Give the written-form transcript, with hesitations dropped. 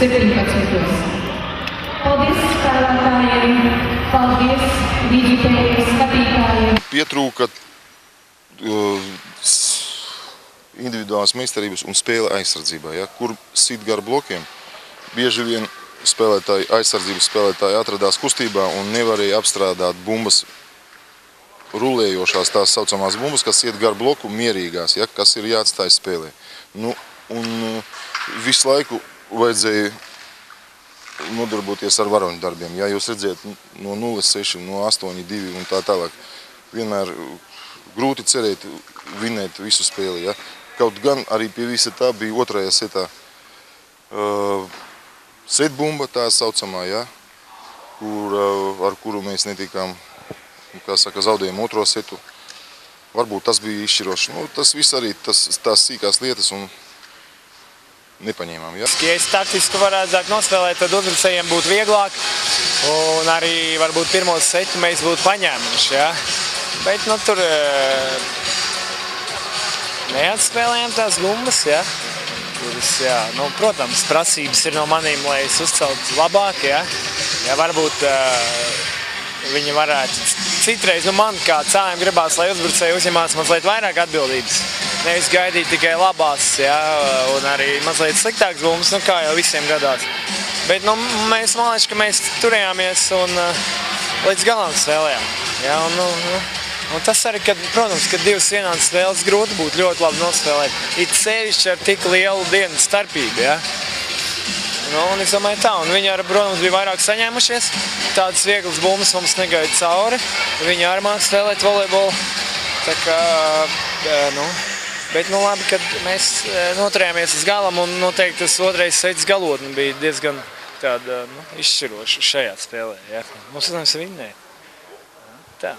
17. Paldies spēlētājiem, paldies vidutējiem skatītājiem. Pietrūka individuālas meistarības un spēle aizsardzībā, ja, kur sit gar blokiem. Bieži vien aizsardzības spēlētāji atradās kustībā un nevarēja apstrādāt bumbas, rulējošās tās saucamās bumbas, kas iet gar bloku mierīgās, ja, kas ir jāatstāj spēlē. Visu laiku vajadzēja nodarboties ar varoņu darbiem. Ja jūs redzēt no 0-6, no 8-2 un tā tālāk, vienmēr grūti cerēt vinēt visu spēli. Ja. Kaut gan arī pie visa tā bija otrajā setā setbumba, tā saucamā, ja, ar kuru mēs netikām, zaudējām otro setu. Varbūt tas bija izšķiroši. Tas viss arī tās sīkās lietas un nepaņēmām. Ja es taktiski varētu nospēlēt, tad uzbrucējiem būtu vieglāk un arī varbūt pirmo setu mēs būtu paņēmuši. Ja? Bet tur neatspēlējām tās bumbas. Ja? Kuras, protams, prasības ir no manīm, lai es uzceltu labāk. Ja? Ja, varbūt viņi varētu citreiz, man kā cēlēm gribās, lai uzbrucēji uzņemās mazliet vairāk atbildības. Nevis gaidīt tikai labās, ja, un arī mazliet sliktāks bumbas, kā jau visiem gadās. Bet man liekas, ka mēs turējāmies un līdz galam spēlējām. Ja, un tas arī, protams, kad divas vienādas spēles grūti būtu ļoti labi nospēlēt. It sevišķi ar tik lielu dienu starpību. Ja. Un es domāju tā, un viņi arī, protams, bija vairāk saņēmušies. Tādas vieglas bumbas mums negaida cauri. Viņi arī māk spēlēt volejbolu. Tā kā, bet labi, kad mēs noturējāmies uz galam, un noteikti tas otrais sets galotni bija diezgan tāda izšķiroša šajā spēlē. Ja. Mums, protams, vinnēja. Tā.